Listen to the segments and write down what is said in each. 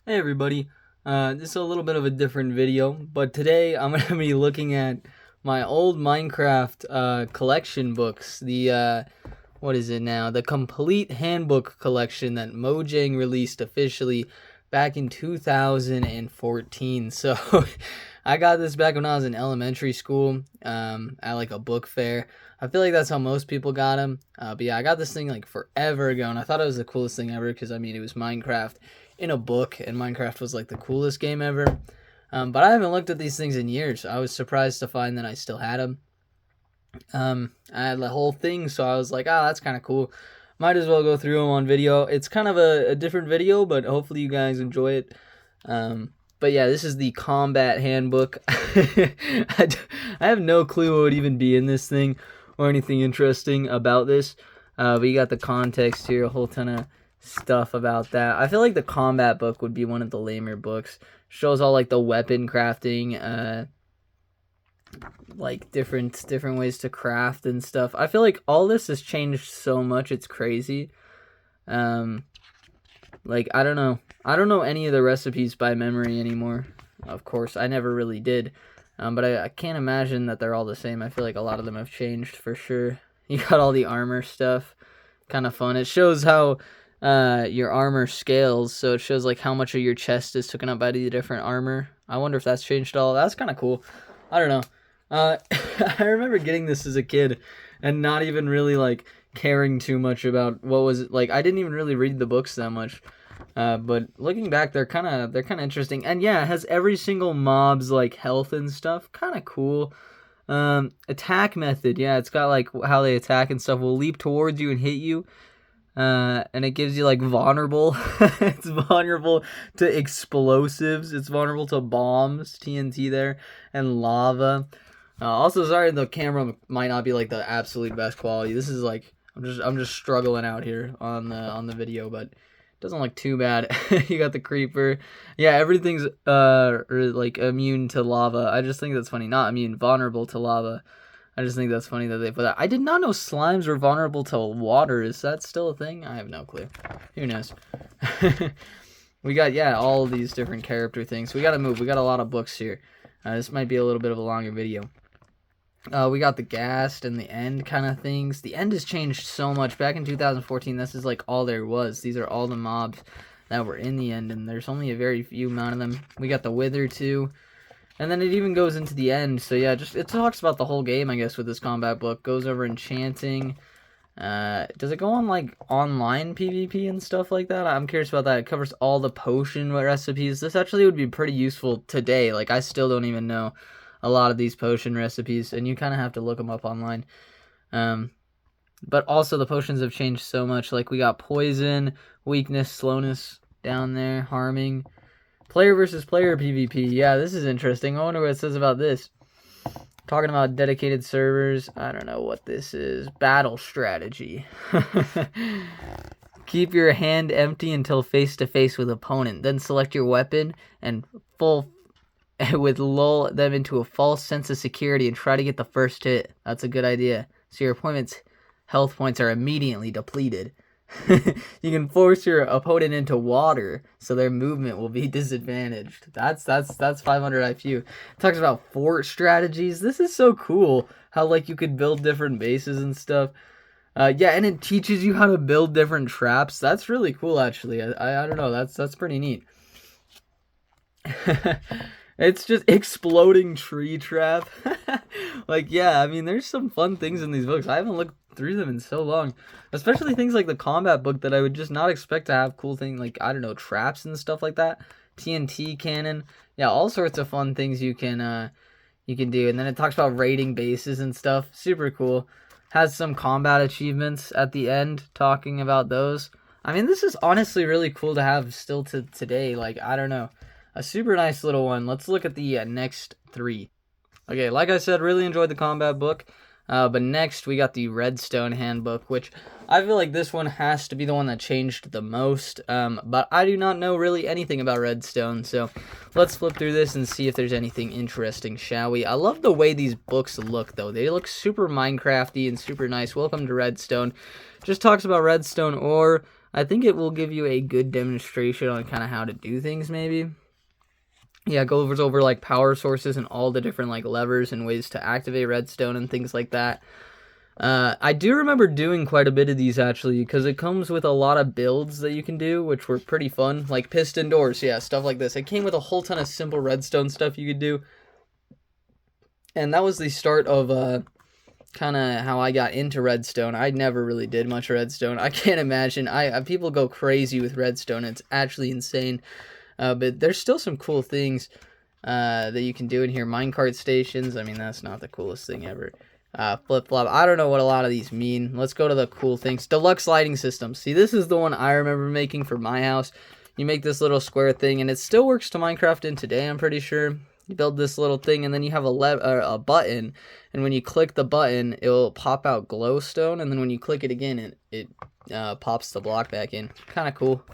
Hey everybody, this is a little bit of a different video, but today I'm going to be looking at my old Minecraft collection books. What is it now? The complete handbook collection that Mojang released officially back in 2014. So I got this back when I was in elementary school at like a book fair. I feel like that's how most people got them. But yeah, I got this thing like forever ago, and I thought it was the coolest thing ever because I mean it was Minecraft in a book, and Minecraft was like the coolest game ever. But I haven't looked at these things in years. I was surprised to find that I still had them. I had the whole thing, so I was like, that's kind of cool. Might as well go through them on video. It's kind of a different video, but hopefully you guys enjoy it. But yeah, this is the combat handbook. I have no clue what would even be in this thing or anything interesting about this. But you got the context here, a whole ton of stuff about that. I feel like the combat book would be one of the lamer books. Shows all like the weapon crafting, like different ways to craft and stuff. I feel like all this has changed so much, it's crazy. Like I don't know any of the recipes by memory anymore. Of course, I never really did. But I can't imagine that they're all the same. I feel like a lot of them have changed for sure. You got all the armor stuff. Kind of fun. It shows how your armor scales, so it shows like how much of your chest is taken up by the different armor. I wonder if that's changed at all. That's kind of cool. I don't know. I remember getting this as a kid and not even really like caring too much about what was like. I didn't even really read the books that much. But looking back, they're kind of interesting. And yeah, it has every single mob's like health and stuff. Kind of cool. Attack method. Yeah, it's got like how they attack and stuff. Will leap towards you and hit you. And it gives you like vulnerable. It's vulnerable to explosives. It's vulnerable to bombs, TNT there, and lava. Also, sorry the camera might not be like the absolute best quality. This is like I'm just struggling out here on the video, but it doesn't look too bad. You got the creeper. Yeah, everything's like immune to lava. I just think that's funny. Not immune, vulnerable to lava. I just think that's funny that they put that. I did not know slimes were vulnerable to water. Is that still a thing? I have no clue. Who knows? We got, yeah, all of these different character things. We got to move. We got a lot of books here. This might be a little bit of a longer video. We got the ghast and the end kind of things. The end has changed so much. Back in 2014, this is like all there was. These are all the mobs that were in the end, and there's only a very few amount of them. We got the wither too. And then it even goes into the end. So yeah, just it talks about the whole game, I guess, with this combat book. Goes over enchanting. Does it go on like online PvP and stuff like that? I'm curious about that. It covers all the potion recipes. This actually would be pretty useful today. Like I still don't even know a lot of these potion recipes, and you kind of have to look them up online. But also the potions have changed so much. Like we got poison, weakness, slowness down there, harming. Player versus player PvP. Yeah, this is interesting. I wonder what it says about this. Talking about dedicated servers. I don't know what this is. Battle strategy. Keep your hand empty until face to face with opponent. Then select your weapon and lull them into a false sense of security and try to get the first hit. That's a good idea. So your opponent's health points are immediately depleted. You can force your opponent into water, so their movement will be disadvantaged. That's 500 IQ. It talks about fort strategies. This is so cool. How like you could build different bases and stuff. Yeah, and it teaches you how to build different traps. That's really cool, actually. I don't know. That's pretty neat. It's just exploding tree trap. Like, yeah, I mean, there's some fun things in these books. I haven't looked through them in so long. Especially things like the combat book that I would just not expect to have cool things like, I don't know, traps and stuff like that. TNT cannon. Yeah, all sorts of fun things you can do. And then it talks about raiding bases and stuff. Super cool. Has some combat achievements at the end talking about those. I mean, this is honestly really cool to have still to today. Like, I don't know. A super nice little one. Let's look at the next three. Okay, like I said, really enjoyed the combat book. But next, we got the Redstone handbook, which I feel like this one has to be the one that changed the most. But I do not know really anything about Redstone, so let's flip through this and see if there's anything interesting, shall we? I love the way these books look, though. They look super Minecrafty and super nice. Welcome to Redstone. Just talks about redstone ore. I think it will give you a good demonstration on kind of how to do things, maybe. Yeah, it goes over like power sources and all the different like levers and ways to activate redstone and things like that. I do remember doing quite a bit of these actually, because it comes with a lot of builds that you can do, which were pretty fun, like piston doors, yeah, stuff like this. It came with a whole ton of simple redstone stuff you could do, and that was the start of kind of how I got into redstone. I never really did much redstone. I can't imagine. People go crazy with redstone. It's actually insane. But there's still some cool things that you can do in here. Minecart stations. I mean, that's not the coolest thing ever. Flip-flop. I don't know what a lot of these mean. Let's go to the cool things. Deluxe lighting system. See, this is the one I remember making for my house. You make this little square thing, and it still works to Minecraft in today, I'm pretty sure. You build this little thing, and then you have a button, and when you click the button, it will pop out glowstone, and then when you click it again, it pops the block back in. Kind of cool.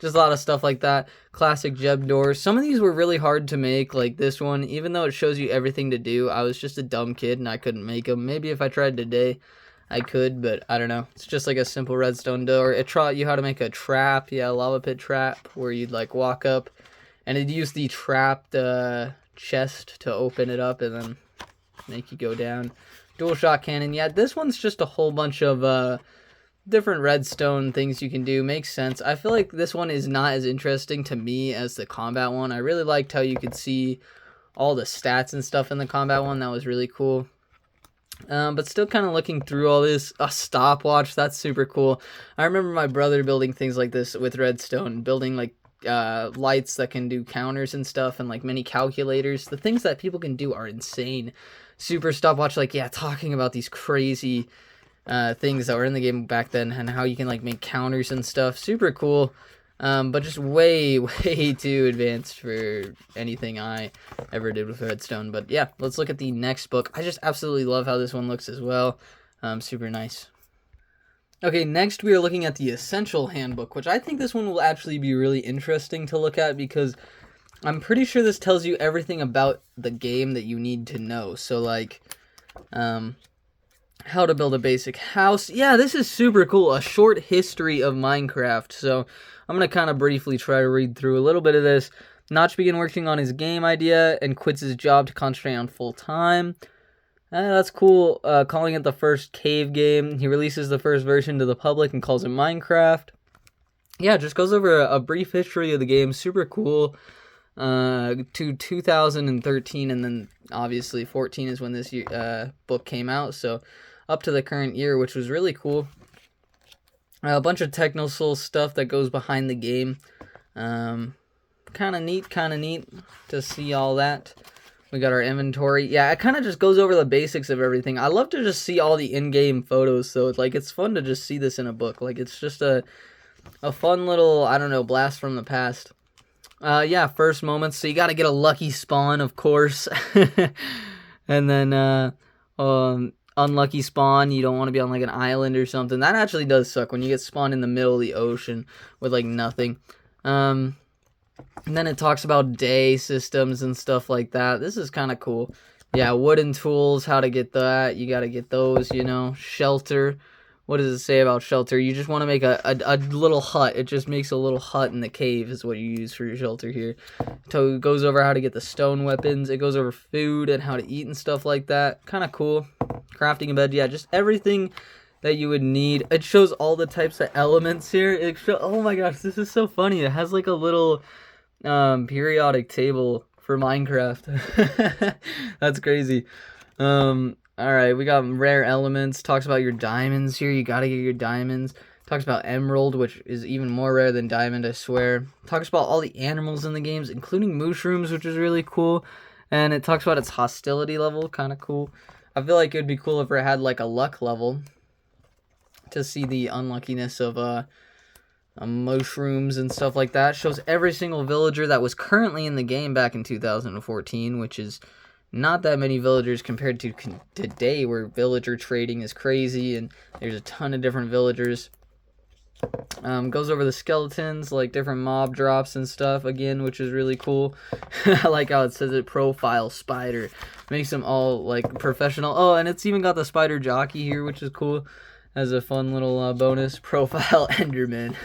Just a lot of stuff like that. Classic gem doors. Some of these were really hard to make, like this one. Even though it shows you everything to do, I was just a dumb kid and I couldn't make them. Maybe if I tried today, I could, but I don't know. It's just like a simple redstone door. It taught you how to make a trap, yeah, a lava pit trap, where you'd like walk up, and it'd use the trapped chest to open it up and then make you go down. Dual shot cannon. Yeah, this one's just a whole bunch of different redstone things you can do. Makes sense. I feel like this one is not as interesting to me as the combat one. I really liked how you could see all the stats and stuff in the combat one. That was really cool. But still kind of looking through all this. A stopwatch, that's super cool. I remember my brother building things like this with redstone, building like lights that can do counters and stuff, and like mini calculators. The things that people can do are insane. Super stopwatch, like, yeah, talking about these crazy things that were in the game back then and how you can like make counters and stuff. Super cool. But just way too advanced for anything I ever did with redstone. But yeah, let's look at the next book. I just absolutely love how this one looks as well. Super nice. Okay, next we are looking at the Essential Handbook, which I think this one will actually be really interesting to look at, because I'm pretty sure this tells you everything about the game that you need to know. So like, how to build a basic house. Yeah, this is super cool. A short history of Minecraft. So I'm going to kind of briefly try to read through a little bit of this. Notch began working on his game idea and quits his job to concentrate on full time. That's cool. Calling it the first cave game. He releases the first version to the public and calls it Minecraft. Yeah, just goes over a brief history of the game. Super cool. To 2013, and then obviously 14 is when this book came out. So up to the current year, which was really cool. A bunch of technical stuff that goes behind the game. Kind of neat to see all that. We got our inventory. Yeah, it kind of just goes over the basics of everything. I love to just see all the in-game photos, so it's fun to just see this in a book. Like, it's just a fun little, I don't know, blast from the past. Yeah, first moments. So you got to get a lucky spawn, of course. And then unlucky spawn. You don't want to be on like an island or something. That actually does suck when you get spawned in the middle of the ocean with like nothing. And then it talks about day systems and stuff like that. This is kind of cool. Yeah, wooden tools, how to get that. You got to get those, you know. Shelter. What does it say about shelter? You just want to make a little hut. It just makes a little hut in the cave is what you use for your shelter here. So it goes over how to get the stone weapons. It goes over food and how to eat and stuff like that. Kind of cool. Crafting a bed. Yeah, just everything that you would need. It shows all the types of elements here. Oh my gosh, this is so funny. It has like a little periodic table for Minecraft. That's crazy. Alright, we got rare elements. Talks about your diamonds here. You gotta get your diamonds. Talks about emerald, which is even more rare than diamond, I swear. Talks about all the animals in the games, including mushrooms, which is really cool. And it talks about its hostility level, kind of cool. I feel like it would be cool if it had like a luck level to see the unluckiness of mushrooms and stuff like that. Shows every single villager that was currently in the game back in 2014, which is not that many villagers compared to today, where villager trading is crazy and there's a ton of different villagers. Goes over the skeletons, like different mob drops and stuff again, which is really cool. I like how it says it, profile spider. Makes them all like professional. Oh, and it's even got the spider jockey here, which is cool. as a fun little bonus. Profile Enderman.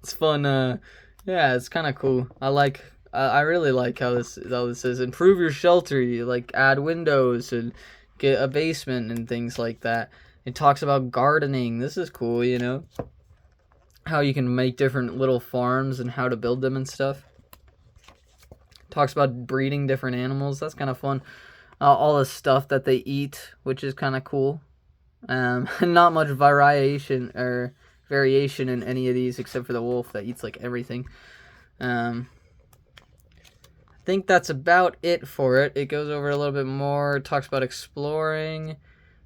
It's fun. Yeah, it's kind of cool. I really like how this is. Improve your shelter. You like add windows and get a basement and things like that. It talks about gardening. This is cool, you know. How you can make different little farms and how to build them and stuff. Talks about breeding different animals. That's kind of fun. All the stuff that they eat, which is kind of cool. Not much variation in any of these except for the wolf that eats like everything. I think that's about it for it. It goes over a little bit more, talks about exploring,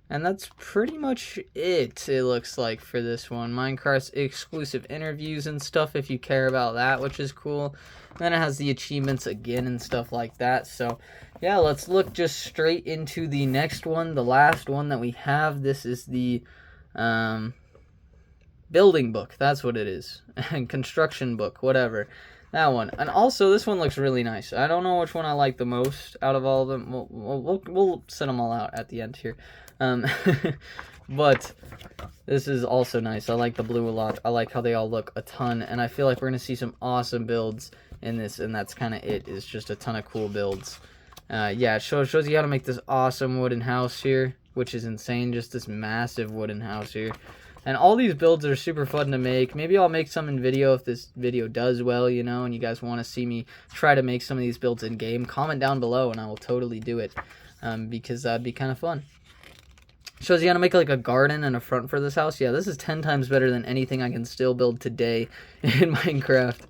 and that's pretty much it looks like for this one. Minecraft's exclusive interviews and stuff if you care about that, which is cool. And then it has the achievements again and stuff like that. So yeah, let's look just straight into the next one, the last one that we have. This is the building book. That's what it is. And construction book, whatever. That one. And also, this one looks really nice. I don't know which one I like the most out of all of them. We'll set them all out at the end here. But this is also nice. I like the blue a lot. I like how they all look a ton. And I feel like we're going to see some awesome builds in this. And that's kind of it. It's just a ton of cool builds. Yeah, it shows you how to make this awesome wooden house here, which is insane. Just this massive wooden house here. And all these builds are super fun to make. Maybe I'll make some in video if this video does well, you know, and you guys want to see me try to make some of these builds in game. Comment down below and I will totally do it because that'd be kind of fun. Shows you how to make like a garden and a front for this house. Yeah, this is 10 times better than anything I can still build today in Minecraft,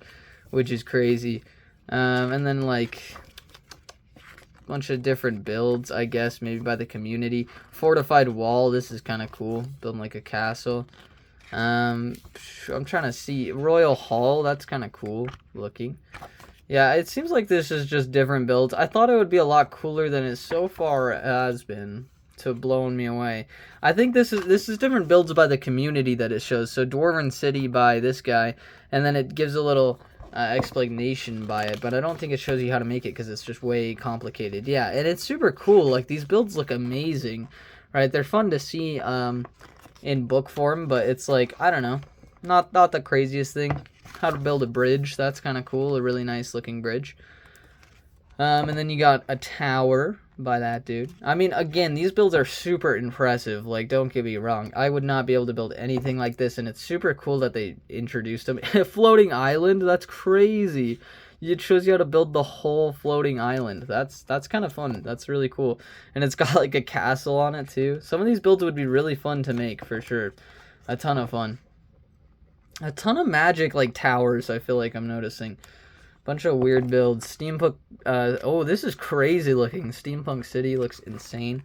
which is crazy. And then like bunch of different builds, I guess, maybe by the community. Fortified wall, this is kind of cool. Building like a castle. I'm trying to see. Royal Hall, that's kind of cool looking. Yeah, it seems like this is just different builds. I thought it would be a lot cooler than it so far has been, to blowing me away. I think this is different builds by the community that it shows. So Dwarven City by this guy, and then it gives a little explanation by it, but I don't think it shows you how to make it because it's just way complicated. Yeah, and it's super cool. Like, these builds look amazing, right? They're fun to see in book form, but it's like, I don't know, not the craziest thing. How to build a bridge, that's kind of cool. A really nice looking bridge. And then you got a tower by that dude. I mean, again, these builds are super impressive. Like, don't get me wrong. I would not be able to build anything like this, and it's super cool that they introduced them. A floating island? That's crazy. It shows you how to build the whole floating island. That's kind of fun. That's really cool. And it's got, like, a castle on it, too. Some of these builds would be really fun to make, for sure. A ton of fun. A ton of magic, like, towers, I feel like I'm noticing. Bunch of weird builds. Steampunk. Oh, this is crazy looking. Steampunk City looks insane.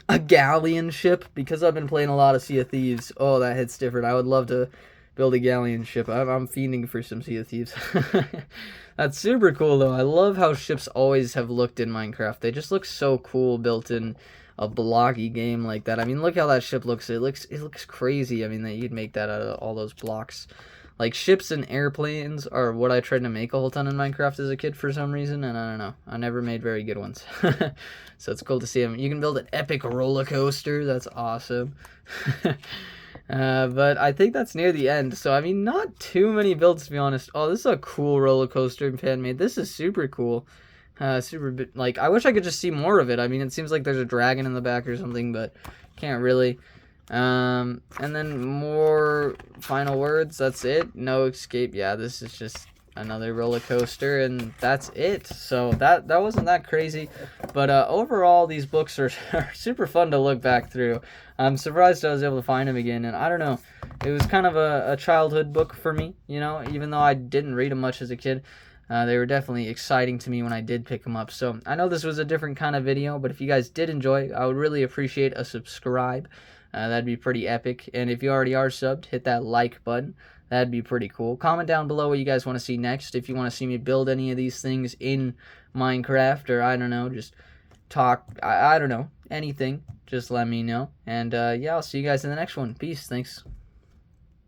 A galleon ship, because I've been playing a lot of Sea of Thieves. Oh, that hits different. I would love to build a galleon ship. I'm fiending for some Sea of Thieves. That's super cool, though. I love how ships always have looked in Minecraft. They just look so cool built in a blocky game like that. I mean, look how that ship looks. It looks crazy. I mean, that you'd make that out of all those blocks. Like, ships and airplanes are what I tried to make a whole ton in Minecraft as a kid for some reason, and I don't know. I never made very good ones. So it's cool to see them. You can build an epic roller coaster. That's awesome. But I think that's near the end. So, I mean, not too many builds, to be honest. Oh, this is a cool roller coaster fan made. This is super cool. Like, I wish I could just see more of it. I mean, it seems like there's a dragon in the back or something, but can't really. And then more final words. That's it. No escape. Yeah, this is just another roller coaster, and that's it. So that wasn't that crazy, but overall, these books are super fun to look back through. I'm surprised I was able to find them again, and I don't know. It was kind of a childhood book for me, you know, even though I didn't read them much as a kid. They were definitely exciting to me when I did pick them up. So I know this was a different kind of video, but if you guys did enjoy, I would really appreciate a subscribe. That'd be pretty epic. And if you already are subbed, hit that like button. That'd be pretty cool. Comment down below what you guys want to see next. If you want to see me build any of these things in Minecraft, or I don't know, just talk, I don't know, anything, just let me know. And yeah, I'll see you guys in the next one. Peace. Thanks.